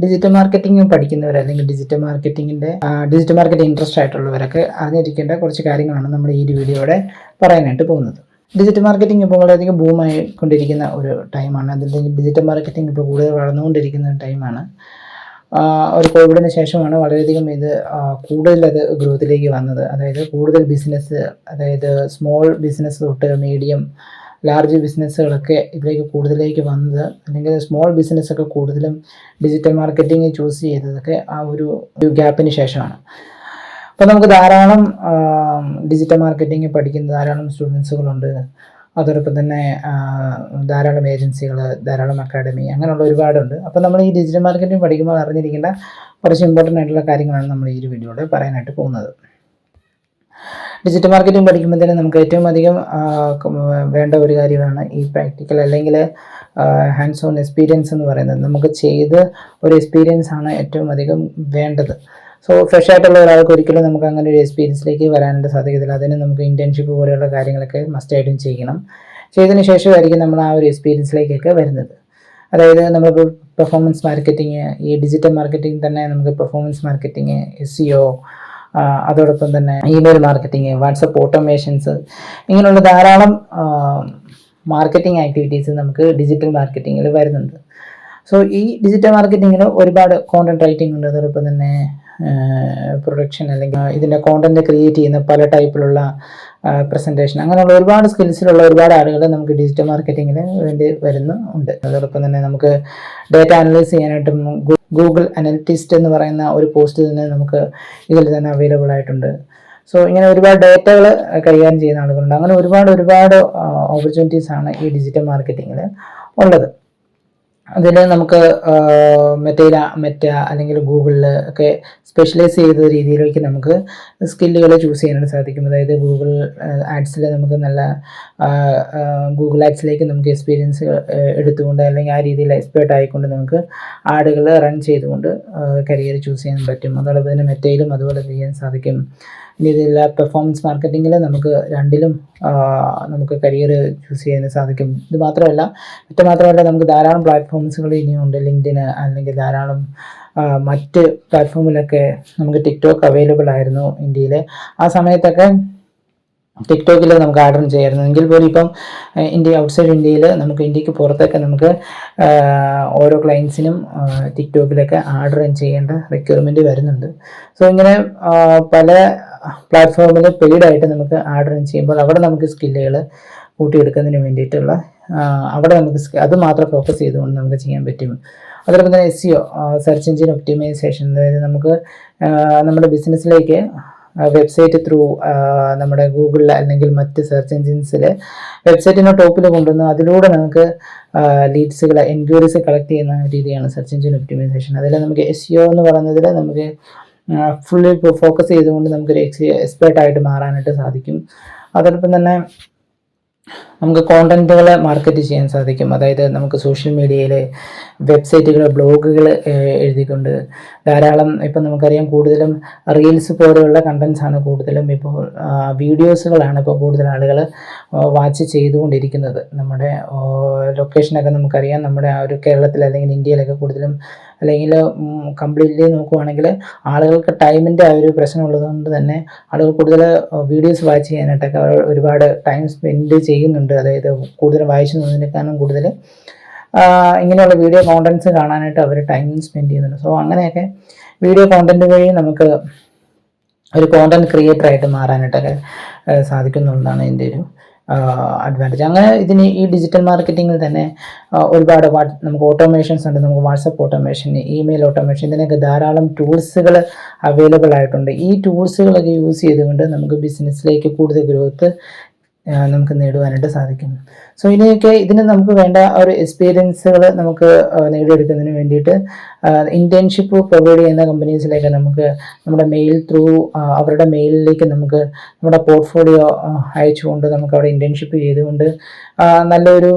Digital marketing പഠിക്കുന്നവർ അല്ലെങ്കിൽ digital marketing interest ആയിട്ടുള്ളവരൊക്കെ അറിഞ്ഞിരിക്കേണ്ട കുറച്ച് കാര്യങ്ങളാണ് നമ്മൾ ഈ വീഡിയോയുടെ പറയാനായിട്ട് പോകുന്നത്. ഡിജിറ്റൽ മാർക്കറ്റിംഗ് ഇപ്പോൾ വളരെയധികം ബൂമായി കൊണ്ടിരിക്കുന്ന ഒരു ടൈമാണ്. അതിൽ ഡിജിറ്റൽ മാർക്കറ്റിംഗ് ഇപ്പോൾ കൂടുതൽ വളർന്നുകൊണ്ടിരിക്കുന്ന ഒരു ടൈമാണ്. ഒരു കോവിഡിന് ശേഷമാണ് വളരെയധികം ഇത് കൂടുതലത് ഗ്രോത്തിലേക്ക് വന്നത്. അതായത് കൂടുതൽ ബിസിനസ്, അതായത് സ്മോൾ ബിസിനസ് തൊട്ട് മീഡിയം ലാർജ് ബിസിനസ്സുകളൊക്കെ ഇതിലേക്ക് കൂടുതലേക്ക് വന്നത്, അല്ലെങ്കിൽ സ്മോൾ ബിസിനസ്സൊക്കെ കൂടുതലും ഡിജിറ്റൽ മാർക്കറ്റിംഗ് ചൂസ് ചെയ്തതൊക്കെ ആ ഒരു ഗ്യാപ്പിന് ശേഷമാണ്. അപ്പോൾ നമുക്ക് ധാരാളം ഡിജിറ്റൽ മാർക്കറ്റിംഗ് പഠിക്കുന്ന ധാരാളം സ്റ്റുഡൻസുകളുണ്ട്. അതോടൊപ്പം തന്നെ ധാരാളം ഏജൻസികൾ, ധാരാളം അക്കാഡമി, അങ്ങനെയുള്ള ഒരുപാടുണ്ട്. അപ്പോൾ നമ്മൾ ഈ ഡിജിറ്റൽ മാർക്കറ്റിംഗ് പഠിക്കുമ്പോൾ അറിഞ്ഞിരിക്കേണ്ട കുറച്ച് ഇമ്പോർട്ടൻ്റ് ആയിട്ടുള്ള കാര്യങ്ങളാണ് നമ്മൾ ഈ ഒരു വീഡിയോയിൽ പറയാനായിട്ട് പോകുന്നത്. ഡിജിറ്റൽ മാർക്കറ്റിംഗ് പഠിക്കുമ്പോൾ തന്നെ നമുക്ക് ഏറ്റവും അധികം വേണ്ട ഒരു കാര്യമാണ് ഈ പ്രാക്ടിക്കൽ അല്ലെങ്കിൽ ഹാൻഡ്സ് ഓൺ എക്സ്പീരിയൻസ് എന്ന് പറയുന്നത്. നമുക്ക് ചെയ്ത് ഒരു എക്സ്പീരിയൻസ് ആണ് ഏറ്റവും അധികം വേണ്ടത്. സോ ഫ്രഷ് ആയിട്ടുള്ള ഒരാൾക്ക് ഒരിക്കലും നമുക്ക് അങ്ങനെ ഒരു എക്സ്പീരിയൻസിലേക്ക് വരാനായിട്ട് സാധിക്കത്തില്ല. അതിന് നമുക്ക് ഇൻറ്റേൺഷിപ്പ് പോലെയുള്ള കാര്യങ്ങളൊക്കെ മസ്റ്റായിട്ടും ചെയ്യണം. ചെയ്തതിന് ശേഷമായിരിക്കും നമ്മൾ ആ ഒരു എക്സ്പീരിയൻസിലേക്കൊക്കെ വരുന്നത്. അതായത് നമ്മളിപ്പോൾ പെർഫോമൻസ് മാർക്കറ്റിംഗ്, ഈ ഡിജിറ്റൽ മാർക്കറ്റിംഗ് തന്നെ നമുക്ക് പെർഫോമൻസ് മാർക്കറ്റിംഗ്, SEO, അതോടൊപ്പം തന്നെ ഇമെയിൽ മാർക്കറ്റിംഗ്, വാട്സപ്പ് ഓട്ടോമേഷൻസ്, ഇങ്ങനെയുള്ള ധാരാളം മാർക്കറ്റിംഗ് ആക്ടിവിറ്റീസ് നമുക്ക് ഡിജിറ്റൽ മാർക്കറ്റിങ്ങിൽ വരുന്നുണ്ട്. സോ ഈ ഡിജിറ്റൽ മാർക്കറ്റിങ്ങിൽ ഒരുപാട് കോണ്ടന്റ് റൈറ്റിംഗ് ഉണ്ട്. അതോടൊപ്പം തന്നെ പ്രൊഡക്ഷൻ, അല്ലെങ്കിൽ ഇതിൻ്റെ കോണ്ടന്റ് ക്രിയേറ്റ് ചെയ്യുന്ന പല ടൈപ്പിലുള്ള പ്രസൻറ്റേഷൻ, അങ്ങനെയുള്ള ഒരുപാട് സ്കിൽസിലുള്ള ഒരുപാട് ആളുകൾ നമുക്ക് ഡിജിറ്റൽ മാർക്കറ്റിങ്ങിന് വേണ്ടി വരുന്നുണ്ട്. അതോടൊപ്പം തന്നെ നമുക്ക് ഡേറ്റ അനലൈസ് ചെയ്യാനായിട്ടും ഗൂഗിൾ അനലിറ്റിസ്റ്റ് എന്ന് പറയുന്ന ഒരു പോസ്റ്റ് തന്നെ നമുക്ക് ഇതിൽ തന്നെ അവൈലബിൾ ആയിട്ടുണ്ട്. സോ ഇങ്ങനെ ഒരുപാട് ഡേറ്റകൾ കൈകാര്യം ചെയ്യുന്ന ആളുകളുണ്ട്. അങ്ങനെ ഒരുപാട് ഓപ്പർച്യൂണിറ്റീസാണ് ഈ ഡിജിറ്റൽ മാർക്കറ്റിങ്ങിൽ ഉള്ളത്. അതിൽ നമുക്ക് മെറ്റ അല്ലെങ്കിൽ ഗൂഗിളിൽ ഒക്കെ സ്പെഷ്യലൈസ് ചെയ്ത രീതിയിലേക്ക് നമുക്ക് സ്കില്ലുകൾ ചൂസ് ചെയ്യാനായിട്ട് സാധിക്കും. അതായത് ഗൂഗിൾ ആഡ്സിൽ നമുക്ക് നല്ല ഗൂഗിൾ ആഡ്സിലേക്ക് നമുക്ക് എക്സ്പീരിയൻസ് എടുത്തുകൊണ്ട്, അല്ലെങ്കിൽ ആ രീതിയിൽ എക്സ്പേർട്ട് ആയിക്കൊണ്ട് നമുക്ക് ആഡുകൾ റൺ ചെയ്തുകൊണ്ട് കരിയർ ചൂസ് ചെയ്യാൻ പറ്റും. അതോടൊപ്പം തന്നെ മെറ്റയിലും അതുപോലെ ചെയ്യാൻ സാധിക്കും. ഇനി ഇതില്ല പെർഫോമൻസ് മാർക്കറ്റിങ്ങിൽ നമുക്ക് രണ്ടിലും നമുക്ക് കരിയർ ചൂസ് ചെയ്യാൻ സാധിക്കും. ഇത് മാത്രമല്ല നമുക്ക് ധാരാളം പ്ലാറ്റ്ഫോംസുകൾ ഇനിയുണ്ട്. ലിങ്ക്ഡിൻ അല്ലെങ്കിൽ ധാരാളം മറ്റ് പ്ലാറ്റ്ഫോമിലൊക്കെ നമുക്ക് ടിക്ടോക്ക് അവൈലബിൾ ആയിരുന്നു ഇന്ത്യയിൽ. ആ സമയത്തൊക്കെ ടിക്ടോക്കിൽ നമുക്ക് ആർഡർ ചെയ്യായിരുന്നു. എങ്കിൽ പോലും ഇപ്പം ഔട്ട്സൈഡ് ഇന്ത്യയിൽ നമുക്ക് ഇന്ത്യക്ക് പുറത്തൊക്കെ നമുക്ക് ഓരോ ക്ലയൻസിനും ടിക്ടോക്കിലൊക്കെ ആർഡർ ചെയ്യേണ്ട റിക്വയർമെൻറ്റ് വരുന്നുണ്ട്. സോ ഇങ്ങനെ പല പ്ലാറ്റ്ഫോമിൽ പെയ്ഡായിട്ട് നമുക്ക് ആർഡർ ചെയ്യുമ്പോൾ അവിടെ നമുക്ക് സ്കില്ലുകൾ കൂട്ടിയെടുക്കുന്നതിന് വേണ്ടിയിട്ടുള്ള അവിടെ നമുക്ക് അത് മാത്രം ഫോക്കസ് ചെയ്തുകൊണ്ട് നമുക്ക് ചെയ്യാൻ പറ്റും. അതോടൊപ്പം തന്നെ SEO, സെർച്ച് എഞ്ചിൻ ഒപ്റ്റിമൈസേഷൻ, അതായത് നമുക്ക് നമ്മുടെ ബിസിനസ്സിലേക്ക് വെബ്സൈറ്റ് ത്രൂ നമ്മുടെ ഗൂഗിളിൽ അല്ലെങ്കിൽ മറ്റ് സെർച്ച് എഞ്ചിൻസിൽ വെബ്സൈറ്റിൻ്റെ ടോപ്പിൽ കൊണ്ടുവന്ന് അതിലൂടെ നമുക്ക് ലീഡ്സുകൾ, എൻക്വയറീസ് കളക്ട് ചെയ്യുന്ന രീതിയാണ് സെർച്ച് എഞ്ചിൻ ഒപ്റ്റിമൈസേഷൻ. അതിൽ നമുക്ക് SEO എന്ന് പറയുന്നതിൽ നമുക്ക് ഫുള്ളി ഫോക്കസ് ചെയ്തുകൊണ്ട് നമുക്കൊരു എക്സ്പേർട്ടായിട്ട് മാറാനായിട്ട് സാധിക്കും. അതോടൊപ്പം തന്നെ നമുക്ക് കോണ്ടന്റുകൾ മാർക്കറ്റ് ചെയ്യാൻ സാധിക്കും. അതായത് നമുക്ക് സോഷ്യൽ മീഡിയയിൽ വെബ്സൈറ്റുകൾ, ബ്ലോഗുകൾ എഴുതിക്കൊണ്ട് ധാരാളം, ഇപ്പം നമുക്കറിയാം കൂടുതലും റീൽസ് പോലെയുള്ള കണ്ടൻസ് ആണ് കൂടുതലും. ഇപ്പോൾ വീഡിയോസുകളാണ് ഇപ്പോൾ കൂടുതൽ ആളുകൾ വാച്ച് ചെയ്തുകൊണ്ടിരിക്കുന്നത്. നമ്മുടെ ലൊക്കേഷനൊക്കെ നമുക്കറിയാം. നമ്മുടെ ആ ഒരു കേരളത്തിൽ അല്ലെങ്കിൽ ഇന്ത്യയിലൊക്കെ കൂടുതലും, അല്ലെങ്കിൽ കംപ്ലീറ്റ്ലി നോക്കുവാണെങ്കിൽ ആളുകൾക്ക് ടൈമിൻ്റെ ആ ഒരു പ്രശ്നം ഉള്ളതുകൊണ്ട് തന്നെ ആളുകൾ കൂടുതൽ വീഡിയോസ് വാച്ച് ചെയ്യാനായിട്ടൊക്കെ ഒരുപാട് ടൈം സ്പെൻഡ് ചെയ്യുന്നുണ്ട്. അതായത് കൂടുതൽ വായിച്ചു നോക്കുന്നതിനേക്കാളും കൂടുതൽ ഇങ്ങനെയുള്ള വീഡിയോ കോണ്ടൻറ്റ്സ് കാണാനായിട്ട് അവർ ടൈം സ്പെൻഡ് ചെയ്യുന്നുണ്ട്. സോ അങ്ങനെയൊക്കെ വീഡിയോ കോണ്ടൻറ്റ് വഴി നമുക്ക് ഒരു കോണ്ടൻറ്റ് ക്രിയേറ്ററായിട്ട് മാറാനായിട്ടൊക്കെ സാധിക്കുന്നുള്ളതാണ് എൻ്റെ ഒരു അഡ്വാൻറ്റേജ്. അങ്ങനെ ഇതിന് ഈ ഡിജിറ്റൽ മാർക്കറ്റിങ്ങിൽ തന്നെ ഒരുപാട് നമുക്ക് ഓട്ടോമേഷൻസ് ഉണ്ട്. നമുക്ക് വാട്സപ്പ് ഓട്ടോമേഷൻ, ഇമെയിൽ ഓട്ടോമേഷൻ, ഇതിനൊക്കെ ധാരാളം ടൂൾസുകൾ അവൈലബിൾ ആയിട്ടുണ്ട്. ഈ ടൂൾസുകളൊക്കെ യൂസ് ചെയ്തുകൊണ്ട് നമുക്ക് ബിസിനസ്സിലേക്ക് കൂടുതൽ ഗ്രോത്ത് നമുക്ക് നേടുവാനായിട്ട് സാധിക്കും. സോ ഇതിന് നമുക്ക് വേണ്ട ഒരു എക്സ്പീരിയൻസുകൾ നമുക്ക് നേടിയെടുക്കുന്നതിന് വേണ്ടിയിട്ട് ഇൻറ്റേൺഷിപ്പ് പ്രൊവൈഡ് ചെയ്യുന്ന കമ്പനീസിലേക്ക് നമുക്ക് നമ്മുടെ മെയിൽ ത്രൂ അവരുടെ മെയിലിലേക്ക് നമുക്ക് നമ്മുടെ പോർട്ട്ഫോളിയോ അയച്ചുകൊണ്ട് നമുക്ക് അവിടെ ഇൻറ്റേൺഷിപ്പ് ചെയ്തുകൊണ്ട് നല്ലൊരു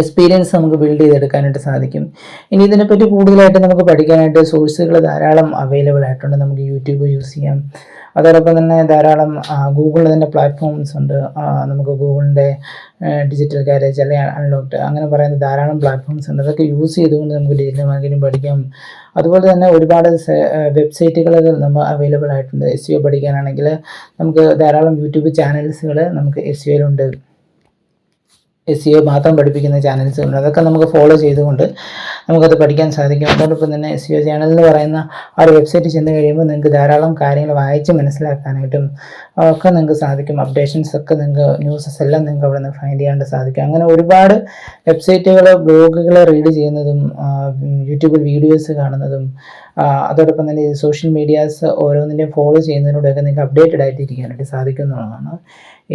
എക്സ്പീരിയൻസ് നമുക്ക് ബിൽഡ് ചെയ്തെടുക്കാനായിട്ട് സാധിക്കും. ഇനി ഇതിനെപ്പറ്റി കൂടുതലായിട്ട് നമുക്ക് പഠിക്കാനായിട്ട് സോഴ്സുകൾ ധാരാളം അവൈലബിൾ ആയിട്ടുണ്ട്. നമുക്ക് യൂട്യൂബ് യൂസ് ചെയ്യാം. അതോടൊപ്പം തന്നെ ധാരാളം ഗൂഗിളിൽ തന്നെ പ്ലാറ്റ്ഫോംസ് ഉണ്ട്. നമുക്ക് ഗൂഗിളിൻ്റെ ഡിജിറ്റൽ ഗാരേജ് അല്ലെങ്കിൽ അൺലോക്ഡ് അങ്ങനെ പറയുന്ന ധാരാളം പ്ലാറ്റ്ഫോംസ് ഉണ്ട്. അതൊക്കെ യൂസ് ചെയ്തുകൊണ്ട് നമുക്ക് ഡിജിറ്റൽ മാർക്കറ്റിംഗ് പഠിക്കാം. അതുപോലെ തന്നെ ഒരുപാട് വെബ്സൈറ്റുകൾ നമ്മൾ അവൈലബിൾ ആയിട്ടുണ്ട്. SEO പഠിക്കാനാണെങ്കിൽ നമുക്ക് ധാരാളം യൂട്യൂബ് ചാനൽസുകൾ നമുക്ക് SEOയിലുണ്ട്. SEO മാത്രം പഠിപ്പിക്കുന്ന ചാനൽസുണ്ട്. അതൊക്കെ നമുക്ക് ഫോളോ ചെയ്തുകൊണ്ട് നമുക്കത് പഠിക്കാൻ സാധിക്കും. അതോടൊപ്പം തന്നെ SEO ചാനൽ എന്ന് പറയുന്ന ആ ഒരു വെബ്സൈറ്റ് ചെന്ന് കഴിയുമ്പോൾ നിങ്ങൾക്ക് ധാരാളം കാര്യങ്ങൾ വായിച്ച് മനസ്സിലാക്കാനായിട്ടും ഒക്കെ നിങ്ങൾക്ക് സാധിക്കും. അപ്ഡേഷൻസ് ഒക്കെ നിങ്ങൾക്ക് ന്യൂസസ് എല്ലാം നിങ്ങൾക്ക് അവിടെ നിന്ന് ഫൈൻഡ് ചെയ്യാനായിട്ട് സാധിക്കും. അങ്ങനെ ഒരുപാട് വെബ്സൈറ്റുകൾ, ബ്ലോഗുകൾ റീഡ് ചെയ്യുന്നതും യൂട്യൂബിൽ വീഡിയോസ് കാണുന്നതും അതോടൊപ്പം തന്നെ സോഷ്യൽ മീഡിയാസ് ഓരോന്നിൻ്റെയും ഫോളോ ചെയ്യുന്നതിലൂടെയൊക്കെ നിങ്ങൾക്ക് അപ്ഡേറ്റഡ് ആയിട്ടിരിക്കാനായിട്ട് സാധിക്കുന്നതാണ്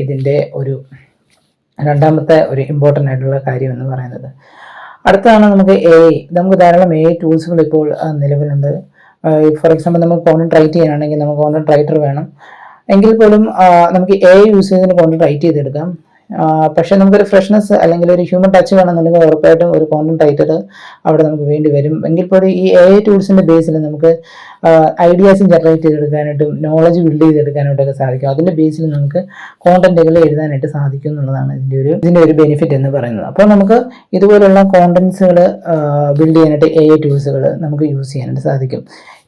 ഇതിൻ്റെ ഒരു രണ്ടാമത്തെ ഒരു ഇമ്പോർട്ടൻ്റ് ആയിട്ടുള്ള കാര്യം എന്ന് പറയുന്നത്. അടുത്താണ് നമുക്ക് AI. നമുക്ക് ധാരാളം AI ടൂൾസുകൾ ഇപ്പോൾ നിലവിലുണ്ട്. ഫോർ എക്സാമ്പിൾ നമുക്ക് കോണ്ടന്റ് റൈറ്റ് ചെയ്യാനാണെങ്കിൽ നമുക്ക് കോണ്ടന്റ് റൈറ്റർ വേണം. എങ്കിൽ പോലും നമുക്ക് AI യൂസ് ചെയ്തതിന് കോണ്ടന്റ് റൈറ്റ് ചെയ്തെടുക്കാം. പക്ഷേ നമുക്കൊരു ഫ്രഷ്നെസ് അല്ലെങ്കിൽ ഒരു ഹ്യൂമൻ ടച്ച് വേണമെന്നുണ്ടെങ്കിൽ ഉറപ്പായിട്ടും ഒരു കോണ്ടന്റ് റൈറ്റർ അവിടെ നമുക്ക് വേണ്ടി വരും. എങ്കിൽ പോലും ഈ AI ടൂൾസിൻ്റെ ബേസിൽ നമുക്ക് ഐഡിയാസ് ജനറേറ്റ് ചെയ്തെടുക്കാനായിട്ടും നോളജ് ബിൽഡ് ചെയ്തെടുക്കാനായിട്ടൊക്കെ സാധിക്കും. അതിൻ്റെ ബേസിൽ നമുക്ക് കോണ്ടന്റുകൾ എഴുതാനായിട്ട് സാധിക്കും എന്നുള്ളതാണ് ഇതിൻ്റെ ഒരു ബെനിഫിറ്റ് എന്ന് പറയുന്നത്. അപ്പോൾ നമുക്ക് ഇതുപോലുള്ള കോണ്ടന്റ്സുകൾ ബിൽഡ് ചെയ്യാനായിട്ട് AI ടൂൾസുകൾ നമുക്ക് യൂസ് ചെയ്യാനായിട്ട് സാധിക്കും.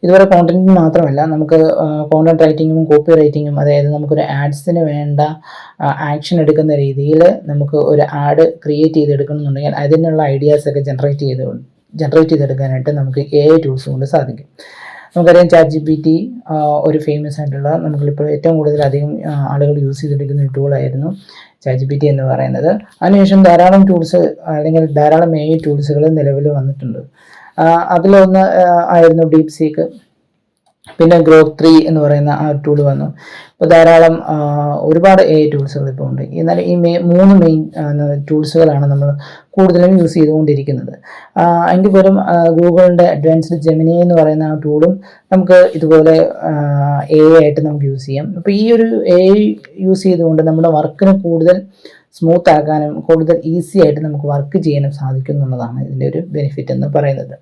ഇതുവരെ കോണ്ടന്റ് മാത്രമല്ല, നമുക്ക് കോണ്ടന്റ് റൈറ്റിങ്ങും കോപ്പി റൈറ്റിങ്ങും, അതായത് നമുക്കൊരു ആഡ്സിന് വേണ്ട ആക്ഷൻ എടുക്കുന്ന രീതിയിൽ നമുക്ക് ഒരു ആഡ് ക്രിയേറ്റ് ചെയ്തെടുക്കണമെന്നുണ്ടെങ്കിൽ അതിനുള്ള ഐഡിയാസൊക്കെ ജനറേറ്റ് ചെയ്തെടുക്കാനായിട്ട് നമുക്ക് AI ടൂൾസ് കൊണ്ട് സാധിക്കും. നമുക്കറിയാം ChatGPT ഒരു ഫേമസ് ആയിട്ടുള്ള, നമുക്കിപ്പോൾ ഏറ്റവും കൂടുതൽ അധികം ആളുകൾ യൂസ് ചെയ്തിരിക്കുന്ന ഒരു ടൂളായിരുന്നു ChatGPT എന്ന് പറയുന്നത്. അതിനുശേഷം ധാരാളം ടൂൾസ് അല്ലെങ്കിൽ ധാരാളം AI ടൂൾസുകൾ നിലവിൽ വന്നിട്ടുണ്ട്. അതിലൊന്ന് ആയിരുന്നു ഡീപ് സീക്ക്. പിന്നെ ഗ്രോക്ക് 3 എന്ന് പറയുന്ന ആ ടൂൾ വന്നു. ഇപ്പോൾ ധാരാളം ഒരുപാട് AI ടൂൾസുകൾ ഇപ്പോൾ ഉണ്ട്. എന്നാൽ ഈ 3 മെയിൻ ടൂൾസുകളാണ് നമ്മൾ കൂടുതലും യൂസ് ചെയ്തുകൊണ്ടിരിക്കുന്നത്. എങ്കിൽ പോലും ഗൂഗിളിൻ്റെ അഡ്വാൻസ്ഡ് ജെമിനി എന്ന് പറയുന്ന ആ ടൂളും നമുക്ക് ഇതുപോലെ AI ആയിട്ട് നമുക്ക് യൂസ് ചെയ്യാം. അപ്പോൾ ഈ ഒരു AI യൂസ് ചെയ്തുകൊണ്ട് നമ്മുടെ വർക്കിന് കൂടുതൽ സ്മൂത്ത് ആക്കാനും കൂടുതൽ ഈസി ആയിട്ട് നമുക്ക് വർക്ക് ചെയ്യാനും സാധിക്കും എന്നുള്ളതാണ് ഇതിൻ്റെ ഒരു ബെനിഫിറ്റ് എന്ന് പറയുന്നത്.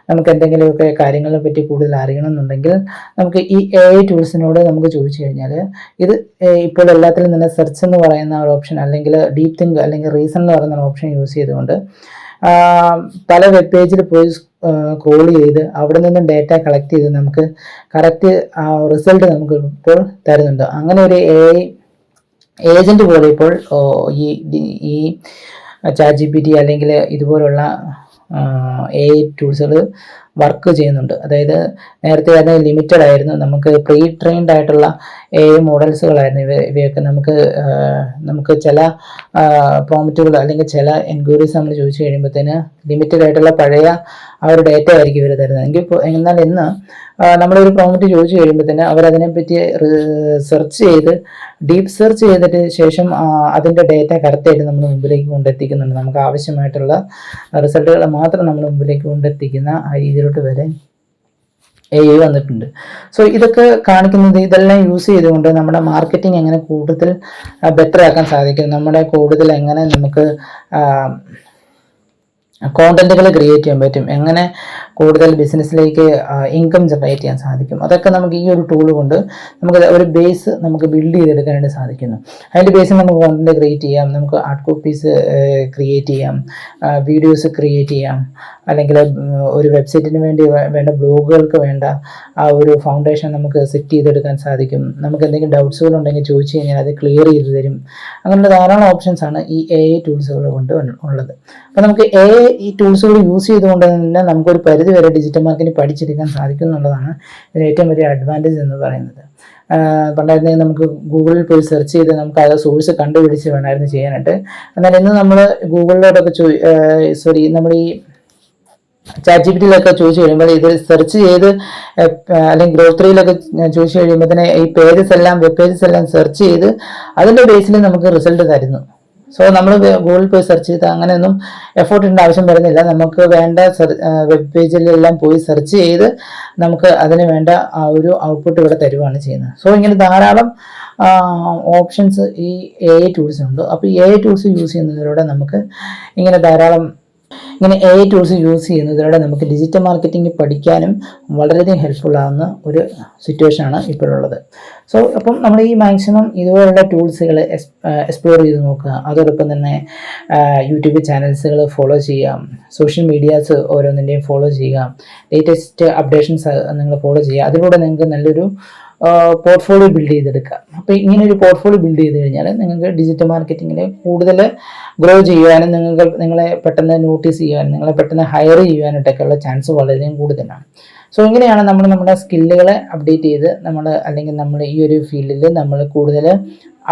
നമുക്ക് എന്തെങ്കിലുമൊക്കെ കാര്യങ്ങളെ പറ്റി കൂടുതൽ അറിയണമെന്നുണ്ടെങ്കിൽ നമുക്ക് ഈ AI ടൂൾസിനോട് നമുക്ക് ചോദിച്ചു കഴിഞ്ഞാൽ ഇത് ഇപ്പോൾ എല്ലാത്തിലും തന്നെ സെർച്ച് എന്ന് പറയുന്ന ഒരു ഓപ്ഷൻ, അല്ലെങ്കിൽ ഡീപ് തിങ്ക് അല്ലെങ്കിൽ റീസൺ എന്ന് പറയുന്ന ഓപ്ഷൻ യൂസ് ചെയ്തുകൊണ്ട് പല വെബ് പേജിൽ പോയി സ്ക്രോൾ ചെയ്ത് അവിടെ നിന്നും ഡേറ്റ കളക്ട് ചെയ്ത് നമുക്ക് കറക്റ്റ് റിസൾട്ട് നമുക്ക് ഇപ്പോൾ തരുന്നുണ്ട്. അങ്ങനെ ഒരു AI ഏജന്റ് പോലെ ഇപ്പോൾ ഈ ChatGPT അല്ലെങ്കിൽ ഇതുപോലുള്ള AI ടൂൾസുകൾ വർക്ക് ചെയ്യുന്നുണ്ട്. അതായത് നേരത്തെ അത് ലിമിറ്റഡ് ആയിരുന്നു, നമുക്ക് പ്രീ ട്രെയിൻഡ് ആയിട്ടുള്ള AI മോഡൽസുകളായിരുന്നു ഇവയൊക്കെ. നമുക്ക് ചില പ്രോംപ്റ്റുകൾ അല്ലെങ്കിൽ ചില എൻക്വയറീസ് നമ്മൾ ചോദിച്ചു കഴിയുമ്പോഴത്തേന് ലിമിറ്റഡ് ആയിട്ടുള്ള പഴയ ആ ഒരു ഡേറ്റ ആയിരിക്കും ഇവർ തരുന്നത്. എന്നാൽ ഇന്ന് നമ്മളൊരു പ്രോംപ്റ്റ് ചോദിച്ചു കഴിയുമ്പോൾ തന്നെ അവരതിനെപ്പറ്റി സെർച്ച് ചെയ്ത് ഡീപ്പ് സെർച്ച് ചെയ്തിട്ട് ശേഷം അതിൻ്റെ ഡേറ്റ കറക്റ്റായിട്ട് നമ്മൾ മുമ്പിലേക്ക് കൊണ്ടെത്തിക്കുന്നുണ്ട്. നമുക്ക് ആവശ്യമായിട്ടുള്ള റിസൾട്ടുകൾ മാത്രം നമ്മൾ മുമ്പിലേക്ക് കൊണ്ടെത്തിക്കുന്ന ആ രീതിയിലോട്ട് വരെ AI വന്നിട്ടുണ്ട്. സോ ഇതൊക്കെ കാണിക്കുന്നത്, ഇതെല്ലാം യൂസ് ചെയ്തുകൊണ്ട് നമ്മുടെ മാർക്കറ്റിംഗ് എങ്ങനെ കൂടുതൽ ബെറ്റർ ആക്കാൻ സാധിക്കും, നമ്മുടെ കൂടുതൽ എങ്ങനെ നമുക്ക് കോണ്ടന്റുകൾ ക്രിയേറ്റ് ചെയ്യാൻ പറ്റും, എങ്ങനെ കൂടുതൽ ബിസിനസ്സിലേക്ക് ഇൻകം ജനറേറ്റ് ചെയ്യാൻ സാധിക്കും, അതൊക്കെ നമുക്ക് ഈ ഒരു ടൂൾ കൊണ്ട് നമുക്ക് ഒരു ബേസ് നമുക്ക് ബിൽഡ് ചെയ്തെടുക്കാനായിട്ട് സാധിക്കുന്നു. അതിൻ്റെ ബേസിൽ നമുക്ക് കോണ്ടന്റ് ക്രിയേറ്റ് ചെയ്യാം, നമുക്ക് ആർട്ട് കോപ്പീസ് ക്രിയേറ്റ് ചെയ്യാം, വീഡിയോസ് ക്രിയേറ്റ് ചെയ്യാം, അല്ലെങ്കിൽ ഒരു വെബ്സൈറ്റിന് വേണ്ടി വേണ്ട ബ്ലോഗുകൾക്ക് വേണ്ട ആ ഒരു ഫൗണ്ടേഷൻ നമുക്ക് സെറ്റ് ചെയ്തെടുക്കാൻ സാധിക്കും. നമുക്ക് എന്തെങ്കിലും ഡൗട്ട്സുകൾ ഉണ്ടെങ്കിൽ ചോദിച്ചു കഴിഞ്ഞാൽ അത് ക്ലിയർ ചെയ്ത് തരും. അങ്ങനെയുള്ള ധാരാളം ഓപ്ഷൻസാണ് ഈ AI ടൂൾസുകൾ കൊണ്ട് ഉള്ളത്. അപ്പോൾ നമുക്ക് ഈ ടൂൾസുകൾ യൂസ് ചെയ്തുകൊണ്ട് തന്നെ നമുക്കൊരു പരിധി വരെ ഡിജിറ്റൽ മാർക്കറ്റിംഗ് പഠിച്ചെടുക്കാൻ സാധിക്കും എന്നുള്ളതാണ് ഇതിന് ഏറ്റവും വലിയ അഡ്വാൻറ്റേജ് എന്ന് പറയുന്നത്. പണ്ടായിരുന്നെങ്കിൽ നമുക്ക് ഗൂഗിളിൽ പോയി സെർച്ച് ചെയ്ത് നമുക്ക് ആ സോഴ്സ് കണ്ടുപിടിച്ച് വേണമായിരുന്നു ചെയ്യാനായിട്ട്. എന്നാൽ ഇന്ന് നമ്മൾ ഗൂഗിളിലോട്ടൊക്കെ നമ്മൾ ഈ ChatGPT-യിലൊക്കെ ചോദിച്ചു കഴിയുമ്പോൾ ഇത് സെർച്ച് ചെയ്ത് അല്ലെങ്കിൽ ഗ്രോക്ക് 3-യിലൊക്കെ ചോദിച്ചു കഴിയുമ്പോൾ തന്നെ ഈ വെബ് പേജസ് എല്ലാം സെർച്ച് ചെയ്ത് അതിൻ്റെ ബേസിൽ നമുക്ക് റിസൾട്ട് തരുന്നു. സോ നമ്മൾ ഗൂഗിളിൽ പോയി സെർച്ച് ചെയ്ത് അങ്ങനെയൊന്നും എഫോർട്ട് ഇടേണ്ട ആവശ്യം വരുന്നില്ല. നമുക്ക് വേണ്ട വെബ് പേജിലെല്ലാം പോയി സെർച്ച് ചെയ്ത് നമുക്ക് അതിന് വേണ്ട ആ ഒരു ഔട്ട്പുട്ട് ഇവിടെ തരുവാണ് ചെയ്യുന്നത്. സോ ഇങ്ങനെ ധാരാളം ഓപ്ഷൻസ് ഈ AI ടൂൾസ് ഉണ്ട്. അപ്പോൾ AI ടൂൾസ് യൂസ് ചെയ്യുന്നതിലൂടെ നമുക്ക് ഇങ്ങനെ AI ടൂൾസ് യൂസ് ചെയ്യുന്നതിലൂടെ നമുക്ക് ഡിജിറ്റൽ മാർക്കറ്റിംഗ് പഠിക്കാനും വളരെയധികം ഹെൽപ്ഫുൾ ആകുന്ന ഒരു സിറ്റുവേഷനാണ് ഇപ്പോഴുള്ളത്. സോ അപ്പം നമ്മൾ ഈ മാക്സിമം ഇതുപോലുള്ള ടൂൾസുകൾ എക്സ്പ്ലോർ ചെയ്ത് നോക്കുക. അതോടൊപ്പം തന്നെ യൂട്യൂബ് ചാനൽസുകൾ ഫോളോ ചെയ്യുക, സോഷ്യൽ മീഡിയാസ് ഓരോന്നിൻ്റെയും ഫോളോ ചെയ്യുക, ലേറ്റസ്റ്റ് അപ്ഡേഷൻസ് നിങ്ങൾ ഫോളോ ചെയ്യുക. അതിലൂടെ നിങ്ങൾക്ക് നല്ലൊരു പോർട്ട്ഫോളിയോ ബിൽഡ് ചെയ്തെടുക്കുക. അപ്പോൾ ഇങ്ങനെ ഒരു പോർട്ട്ഫോളിയോ ബിൽഡ് ചെയ്ത് കഴിഞ്ഞാൽ നിങ്ങൾക്ക് ഡിജിറ്റൽ മാർക്കറ്റിങ്ങിൽ കൂടുതൽ ഗ്രോ ചെയ്യുവാനും നിങ്ങളെ പെട്ടെന്ന് നോട്ടീസ് ചെയ്യുവാനും നിങ്ങളെ പെട്ടെന്ന് ഹയർ ചെയ്യുവാനായിട്ടൊക്കെയുള്ള ചാൻസ് വളരെയധികം കൂടുതലാണ്. സോ ഇങ്ങനെയാണ് നമ്മൾ നമ്മുടെ സ്കില്ലുകളെ അപ്ഡേറ്റ് ചെയ്ത് അല്ലെങ്കിൽ നമ്മൾ ഈ ഒരു ഫീൽഡിൽ നമ്മൾ കൂടുതൽ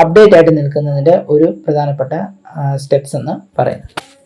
അപ്ഡേറ്റ് ആയിട്ട് നിൽക്കുന്നതിൻ്റെ ഒരു പ്രധാനപ്പെട്ട സ്റ്റെപ്സ് എന്ന് പറയുന്നത്.